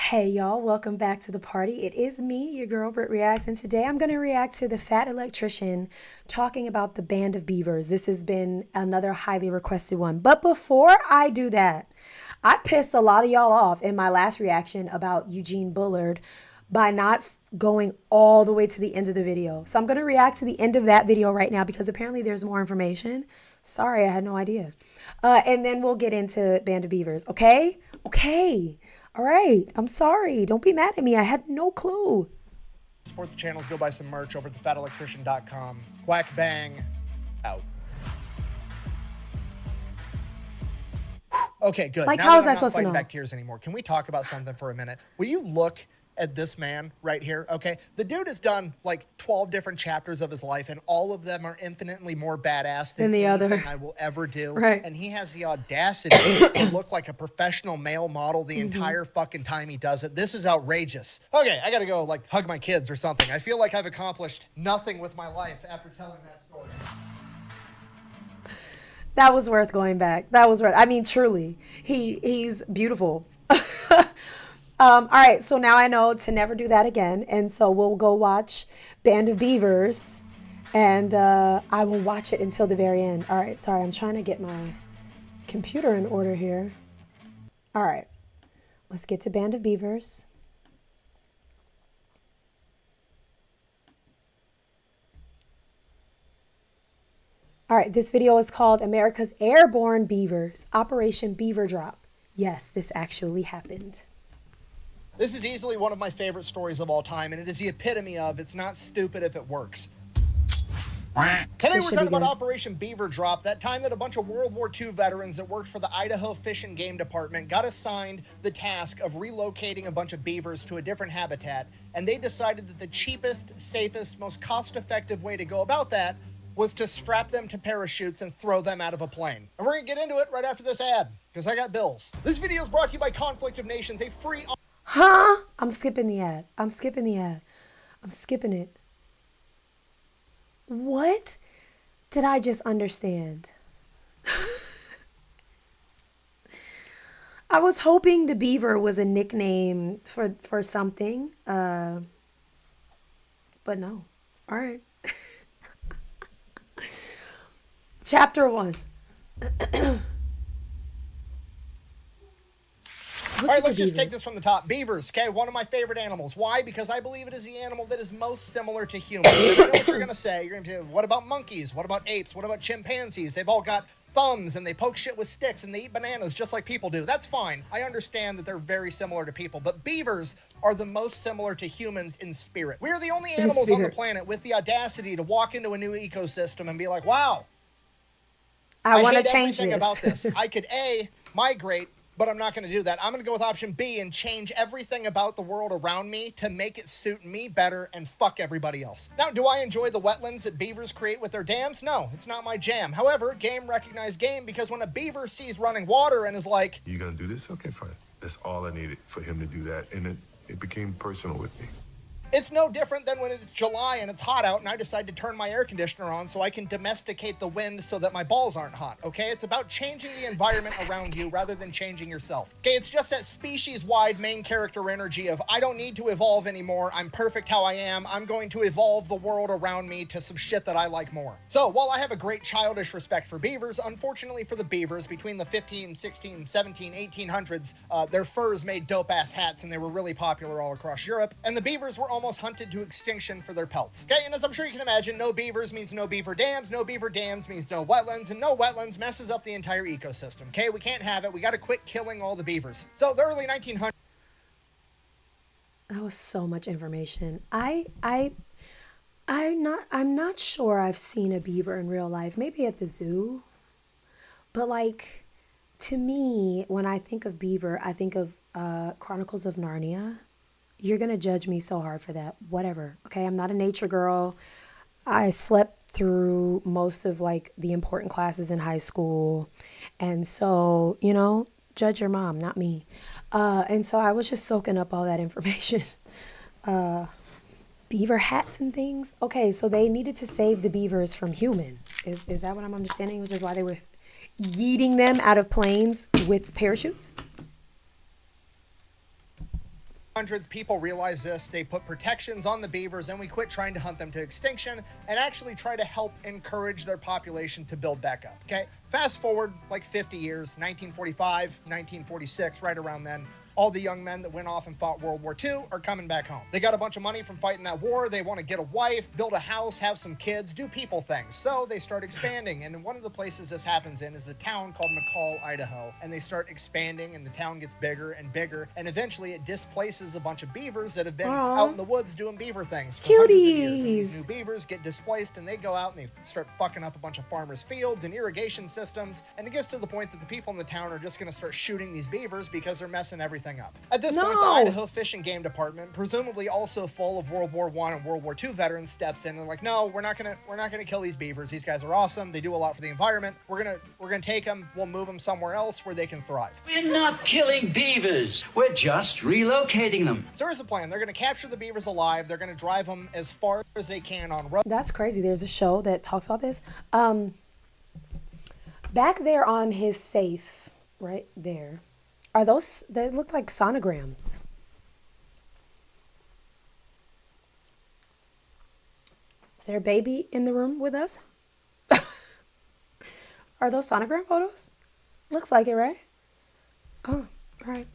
Hey y'all, welcome back to the party. It is me, your girl BrittReacts, and today I'm going to react to the Fat Electrician talking about the band of beavers. This has been another highly requested one. But before I do that, I pissed a lot of y'all off in my last reaction about Eugene Bullard by not going all the way to the end of the video. So I'm going to react to the end of that video right now because apparently there's more information. Sorry, I had no idea. And then we'll get into Band of Beavers, okay? Okay. All right. I'm sorry. Don't be mad at me. I had no clue. Support the channels. Go buy some merch over at thefatelectrician.com. Quack bang. Out. Okay, good. Like, now how is that I I'm supposed not to fighting know? back tears anymore, can we talk about something for a minute? Will you look at this man right here? Okay, the dude has done like 12 different chapters of his life, and all of them are infinitely more badass than the anything other. I will ever do. Right. And he has the audacity to look like a professional male model the entire fucking time he does it. This is outrageous. Okay, I gotta go like hug my kids or something. I feel like I've accomplished nothing with my life after telling that story. That was worth going back. That was worth, I mean, truly, he's beautiful. All right, so now I know to never do that again. And so we'll go watch Band of Beavers and I will watch it until the very end. All right, sorry, I'm trying to get my computer in order here. All right, let's get to Band of Beavers. All right, this video is called America's Airborne Beavers, Operation Beaver Drop. Yes, this actually happened. This is easily one of my favorite stories of all time, and it is the epitome of it's not stupid if it works. Today we're talking about Operation Beaver Drop, that time that a bunch of World War II veterans that worked for the Idaho Fish and Game Department got assigned the task of relocating a bunch of beavers to a different habitat, and they decided that the cheapest, safest, most cost-effective way to go about that was to strap them to parachutes and throw them out of a plane. And we're gonna get into it right after this ad, because I got bills. This video is brought to you by Conflict of Nations, a free... Huh? I'm skipping the ad. I'm skipping the ad. I'm skipping it. What did I just understand? I was hoping the beaver was a nickname for something. But no. All right. Chapter 1. All right, let's just take this from the top. Beavers, okay, one of my favorite animals. Why? Because I believe it is the animal that is most similar to humans. I know what you're going to say. You're going to say, what about monkeys? What about apes? What about chimpanzees? They've all got thumbs and they poke shit with sticks and they eat bananas just like people do. That's fine. I understand that they're very similar to people, but beavers are the most similar to humans in spirit. We are the only animals on the planet with the audacity to walk into a new ecosystem and be like, wow, I want to change everything this. about this. I could A, migrate, but I'm not going to do that. I'm going to go with option B and change everything about the world around me to make it suit me better and fuck everybody else. Now, do I enjoy the wetlands that beavers create with their dams? No, it's not my jam. However, game recognized game, because when a beaver sees running water and is like, "You gonna do this? Okay, fine." That's all I needed for him to do that, and it became personal with me. it's no different than when it's July and it's hot out and I decide to turn my air conditioner on so I can domesticate the wind so that my balls aren't hot, okay? It's about changing the environment around you rather than changing yourself. Okay, it's just that species-wide main character energy of I don't need to evolve anymore, I'm perfect how I am, I'm going to evolve the world around me to some shit that I like more. So, while I have a great childish respect for beavers, unfortunately for the beavers, between the 15, 16, 17, 1800s, their furs made dope-ass hats and they were really popular all across Europe, and the beavers were almost hunted to extinction for their pelts. Okay, and as I'm sure you can imagine, no beavers means no beaver dams means no wetlands, and no wetlands messes up the entire ecosystem. Okay, we can't have it. We got to quit killing all the beavers. So the early 1900s. That was so much information. I'm not sure I've seen a beaver in real life. Maybe at the zoo. But like, to me, when I think of beaver, I think of Chronicles of Narnia. You're going to judge me so hard for that. Whatever. Okay, I'm not a nature girl. I slept through most of like the important classes in high school. And so, you know, judge your mom, not me. And so I was just soaking up all that information. Beaver hats and things. Okay, so they needed to save the beavers from humans. Is that what I'm understanding? Which is why they were yeeting them out of planes with parachutes? Hundreds people realize this, they put protections on the beavers, and we quit trying to hunt them to extinction and actually try to help encourage their population to build back up, okay? Fast forward like 50 years, 1945, 1946, right around then, all the young men that went off and fought World War II are coming back home. They got a bunch of money from fighting that war. They want to get a wife, build a house, have some kids, do people things. So they start expanding. And one of the places this happens in is a town called McCall, Idaho. And they start expanding and the town gets bigger and bigger. And eventually it displaces a bunch of beavers that have been out in the woods doing beaver things for hundreds of years. And these new beavers get displaced and they go out and they start fucking up a bunch of farmers' fields and irrigation systems. And it gets to the point that the people in the town are just going to start shooting these beavers because they're messing everything up. At this point, the Idaho Fish and Game Department, presumably also full of World War I and World War II veterans, steps in and they're like, no, we're not gonna kill these beavers. These guys are awesome. They do a lot for the environment. We're gonna take them. We'll move them somewhere else where they can thrive. We're not killing beavers. We're just relocating them. So here's the plan. They're gonna capture the beavers alive. They're gonna drive them as far as they can on road. That's crazy. There's a show that talks about this. Back there on his safe, right there. Are those, they look like sonograms. Is there a baby in the room with us? Are those sonogram photos? Looks like it, right? Oh, all right.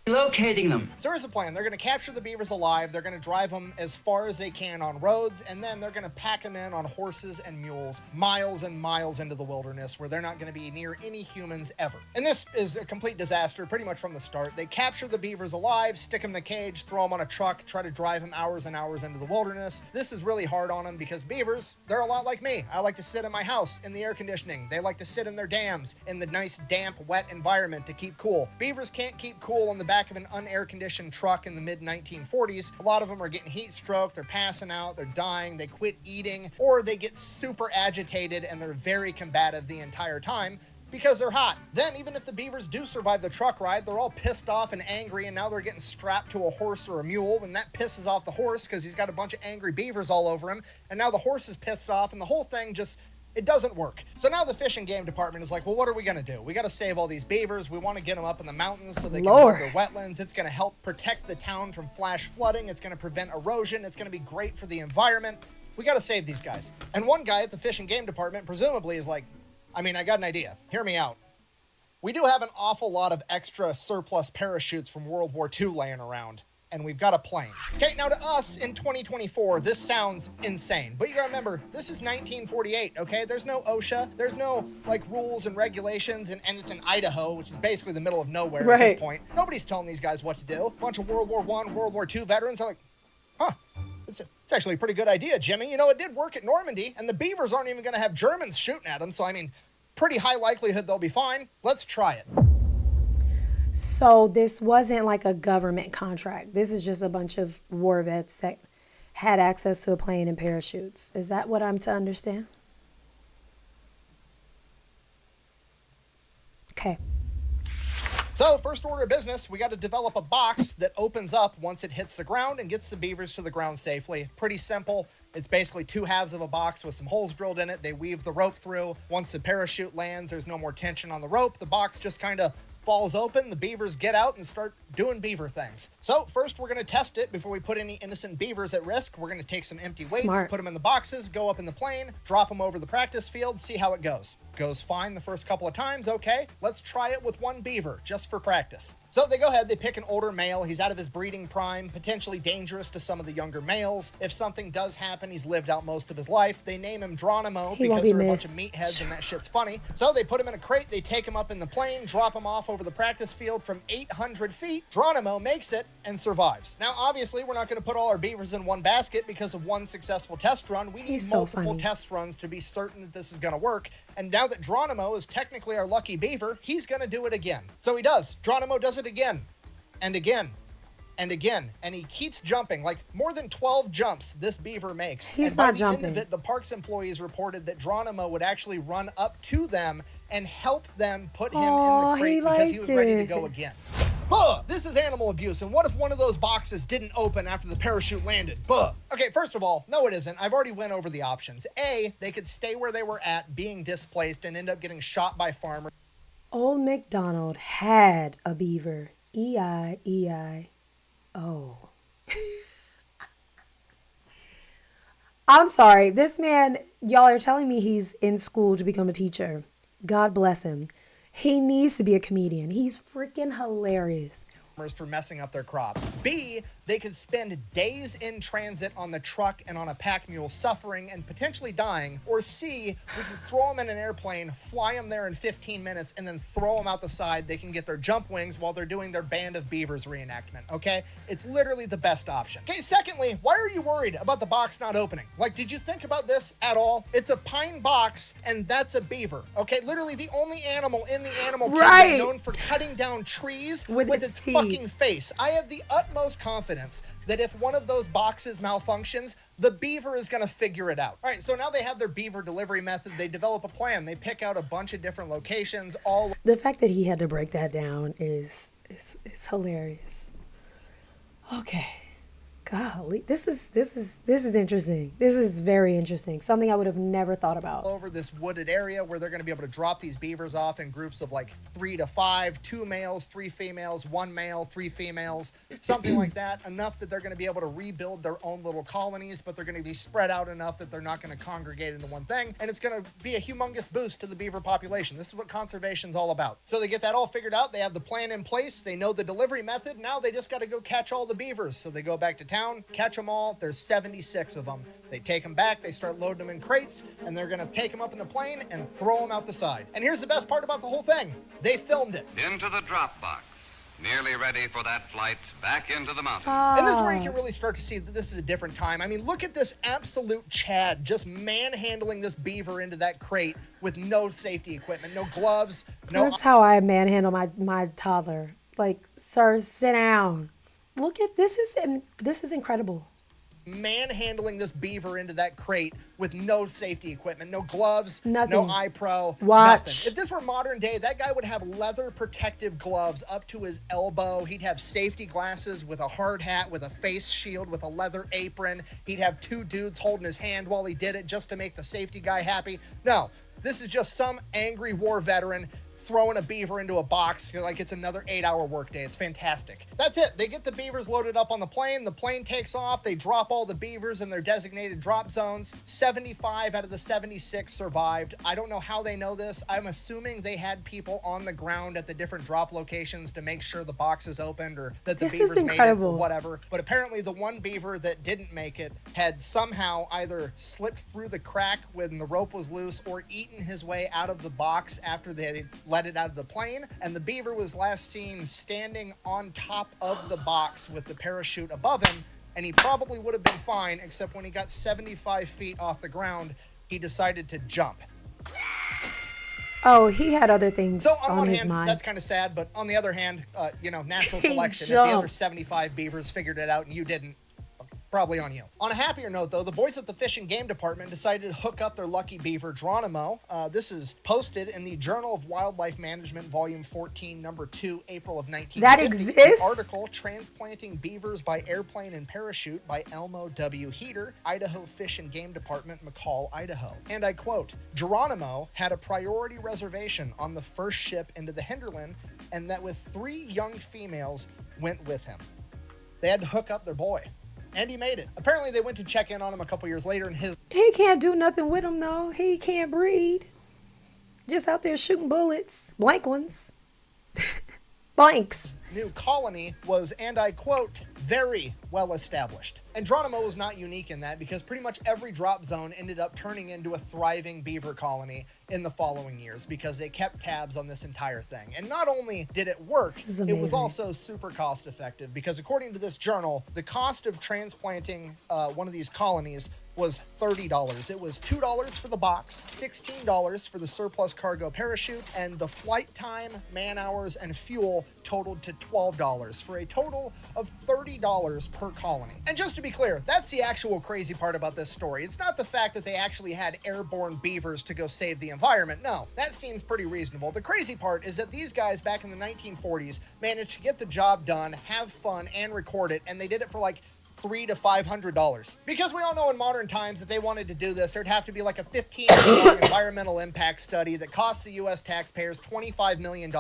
Locating them. So here's the plan. They're going to capture the beavers alive. They're going to drive them as far as they can on roads, and then they're going to pack them in on horses and mules miles and miles into the wilderness where they're not going to be near any humans ever. And this is a complete disaster pretty much from the start. They capture the beavers alive, stick them in a cage, throw them on a truck, try to drive them hours and hours into the wilderness. This is really hard on them because beavers, they're a lot like me. I like to sit in my house in the air conditioning. They like to sit in their dams in the nice, damp, wet environment to keep cool. Beavers can't keep cool on the back of an unair-conditioned truck in the mid-1940s. A lot of them are getting heat stroke, they're passing out, they're dying, they quit eating, or they get super agitated and they're very combative the entire time because they're hot. Then, even if the beavers do survive the truck ride, they're all pissed off and angry, and now they're getting strapped to a horse or a mule, and that pisses off the horse because he's got a bunch of angry beavers all over him, and now the horse is pissed off, and the whole thing just... it doesn't work. So now the Fish and Game Department is like, well, what are we going to do? We got to save all these beavers. We want to get them up in the mountains so they can build their wetlands. It's going to help protect the town from flash flooding. It's going to prevent erosion. It's going to be great for the environment. We got to save these guys. And one guy at the Fish and Game Department presumably is like, I mean, I got an idea. Hear me out. We do have an awful lot of extra surplus parachutes from World War II laying around. And we've got a plane. Okay, now to us in 2024, this sounds insane. But you gotta remember, this is 1948, okay? There's no OSHA, there's no, like, rules and regulations, and it's in Idaho, which is basically the middle of nowhere at this point. Nobody's telling these guys what to do. A bunch of World War I, World War II veterans are like, huh, it's actually a pretty good idea, Jimmy. You know, it did work at Normandy, and the beavers aren't even gonna have Germans shooting at them, so I mean, pretty high likelihood they'll be fine. Let's try it. So this wasn't like a government contract. This is just a bunch of war vets that had access to a plane and parachutes. Is that what I'm to understand? Okay. So, first order of business, we got to develop a box that opens up once it hits the ground and gets the beavers to the ground safely. Pretty simple. It's basically two halves of a box with some holes drilled in it. They weave the rope through. Once the parachute lands, there's no more tension on the rope. The box just kind of falls open, the beavers get out and start doing beaver things. So first we're going to test it before we put any innocent beavers at risk. We're going to take some empty weights, put them in the boxes, go up in the plane, drop them over the practice field, see how it goes. Goes fine the first couple of times, okay, let's try it with one beaver, just for practice. So they go ahead, they pick an older male, he's out of his breeding prime, potentially dangerous to some of the younger males. If something does happen, he's lived out most of his life. They name him Geronimo because they're a bunch of meatheads and that shit's funny. So they put him in a crate, they take him up in the plane, drop him off over the practice field from 800 feet. Geronimo makes it and survives. Now, obviously, we're not going to put all our beavers in one basket because of one successful test run. We need multiple test runs to be certain that this is going to work. And now that Geronimo is technically our lucky beaver, he's going to do it again. So he does. Geronimo does it again and again and again. And he keeps jumping, like more than 12 jumps this beaver makes. He's not jumping. By the end of it, the parks employees reported that Geronimo would actually run up to them and help them put him in the crate because he was ready to go again. Buh! This is animal abuse, and what if one of those boxes didn't open after the parachute landed? Buh! Okay, first of all, no it isn't. I've already went over the options. A, they could stay where they were at, being displaced, and end up getting shot by farmers. Old MacDonald had a beaver. E-I, E-I. Oh. I'm sorry. This man, y'all are telling me he's in school to become a teacher. God bless him. He needs to be a comedian. He's freaking hilarious. For messing up their crops. B, they could spend days in transit on the truck and on a pack mule suffering and potentially dying. Or C, we can throw them in an airplane, fly them there in 15 minutes, and then throw them out the side. They can get their jump wings while they're doing their Band of Beavers reenactment, okay? It's literally the best option. Okay, secondly, why are you worried about the box not opening? Like, did you think about this at all? It's a pine box, and that's a beaver, okay? Literally the only animal in the animal kingdom known for cutting down trees with its fucking face. I have the utmost confidence that if one of those boxes malfunctions, the beaver is going to figure it out. All right, so now they have their beaver delivery method. They develop a plan. They pick out a bunch of different locations. The fact that he had to break that down is hilarious. Okay. Golly, this is interesting. This is very interesting. Something I would have never thought about. Over this wooded area where they're going to be able to drop these beavers off in groups of like 3 to 5, 2 males, 3 females, 1 male, 3 females, something like that. Enough that they're going to be able to rebuild their own little colonies, but they're going to be spread out enough that they're not going to congregate into one thing. And it's going to be a humongous boost to the beaver population. This is what conservation's all about. So they get that all figured out. They have the plan in place. They know the delivery method. Now they just got to go catch all the beavers. So they go back to town, catch them all. There's 76 of them. They take them back, they start loading them in crates, and they're gonna take them up in the plane and throw them out the side. And here's the best part about the whole thing. They filmed it. Into the drop box. Nearly ready for that flight back into the mountains. And this is where you can really start to see that this is a different time. I mean, look at this absolute Chad just manhandling this beaver into that crate with no safety equipment, no gloves, no... That's how I manhandle my toddler. Like, sir, sit down. Look at this is incredible. Manhandling this beaver into that crate with no safety equipment, no gloves, nothing. No iPro, Watch. Nothing. If this were modern day, that guy would have leather protective gloves up to his elbow. He'd have safety glasses with a hard hat, with a face shield, with a leather apron. He'd have 2 dudes holding his hand while he did it just to make the safety guy happy. No, this is just some angry war veteran throwing a beaver into a box like it's another 8-hour workday. It's fantastic. That's it. They get the beavers loaded up on the plane. The plane takes off. They drop all the beavers in their designated drop zones. 75 out of the 76 survived. I don't know how they know this. I'm assuming they had people on the ground at the different drop locations to make sure the boxes opened or that the beavers made it or whatever. But apparently the one beaver that didn't make it had somehow either slipped through the crack when the rope was loose or eaten his way out of the box after they had let it out of the plane, and the beaver was last seen standing on top of the box with the parachute above him, and he probably would have been fine, except when he got 75 feet off the ground, he decided to jump. Oh, he had other things so on his one hand, mind. That's kind of sad, but on the other hand, natural selection. If the other 75 beavers figured it out and you didn't, probably on you. On a happier note, though, the boys at the Fish and Game Department decided to hook up their lucky beaver, Geronimo. This is posted in the Journal of Wildlife Management, Volume 14, Number 2, April of 1950. That exists? An article, Transplanting Beavers by Airplane and Parachute by Elmo W. Heater, Idaho Fish and Game Department, McCall, Idaho. And I quote, Geronimo had a priority reservation on the first ship into the hinterland, and that with 3 young females went with him. They had to hook up their boy. And he made it. Apparently, they went to check in on him a couple years later, and He can't do nothing with him, though. He can't breed. Just out there shooting bullets. Blank ones. Blanks. New colony was, and I quote, very well established. And Geronimo was not unique in that because pretty much every drop zone ended up turning into a thriving beaver colony in the following years because they kept tabs on this entire thing. And not only did it work, it was also super cost effective because according to this journal, the cost of transplanting one of these colonies was $30. It was $2 for the box, $16 for the surplus cargo parachute, and the flight time, man hours, and fuel totaled to $12 for a total of $30 per colony. And just to be clear, that's the actual crazy part about this story. It's not the fact that they actually had airborne beavers to go save the environment. No, that seems pretty reasonable. The crazy part is that these guys back in the 1940s managed to get the job done, have fun, and record it, and they did it for like $300 to $500. Because we all know in modern times, if they wanted to do this, there'd have to be like a 15-year environmental impact study that costs the U.S. taxpayers $25 million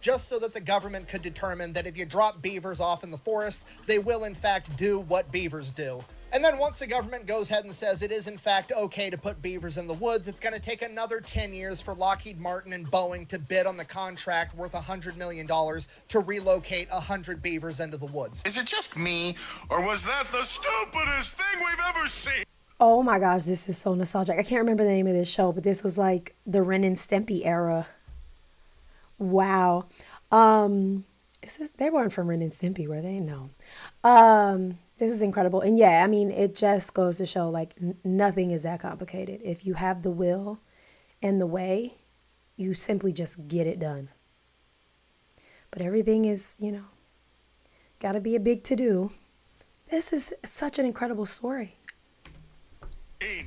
just so that the government could determine that if you drop beavers off in the forest, they will in fact do what beavers do. And then once the government goes ahead and says it is in fact okay to put beavers in the woods, it's going to take another 10 years for Lockheed Martin and Boeing to bid on the contract worth $100 million to relocate 100 beavers into the woods. Is it just me, or was that the stupidest thing we've ever seen? Oh my gosh, this is so nostalgic. I can't remember the name of this show, but this was like the Ren and Stimpy era. Wow. They weren't from Ren and Stimpy, were they? No. This is incredible. And yeah, I mean, it just goes to show like nothing is that complicated. If you have the will and the way, you simply just get it done. But everything is, you know, got to be a big to-do. This is such an incredible story.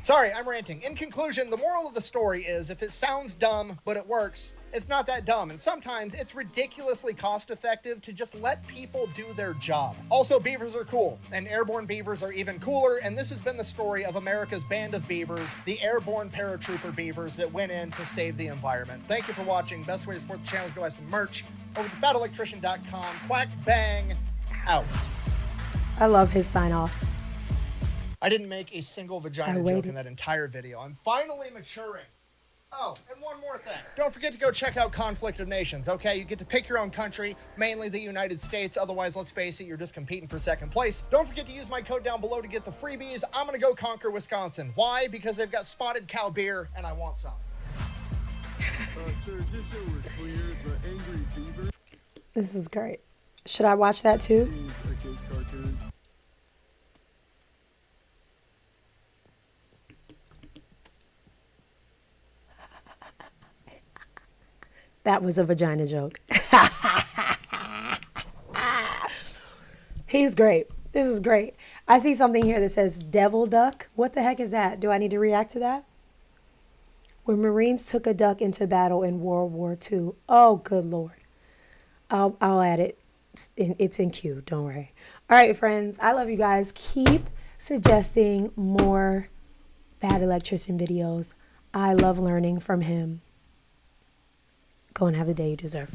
Sorry, I'm ranting. In conclusion, the moral of the story is if it sounds dumb, but it works, it's not that dumb. And sometimes it's ridiculously cost effective to just let people do their job. Also, beavers are cool, and airborne beavers are even cooler. And this has been the story of America's band of beavers, the airborne paratrooper beavers that went in to save the environment. Thank you for watching. Best way to support the channel is go buy some merch over to thefatelectrician.com. Quack, bang, out. I love his sign off. I didn't make a single vagina joke in that entire video. I'm finally maturing. Oh, and one more thing. Don't forget to go check out Conflict of Nations, okay? You get to pick your own country, mainly the United States. Otherwise, let's face it, you're just competing for second place. Don't forget to use my code down below to get the freebies. I'm gonna go conquer Wisconsin. Why? Because they've got spotted cow beer, and I want some. Sir, just so we're clear, the angry beaver This is great. Should I watch that too? is a kid's cartoon. That was a vagina joke. He's great. This is great. I see something here that says devil duck. What the heck is that? Do I need to react to that? When Marines took a duck into battle in World War II. Oh, good Lord. I'll add it. It's in queue. Don't worry. All right, friends. I love you guys. Keep suggesting more Fat Electrician videos. I love learning from him. Go and have the day you deserve.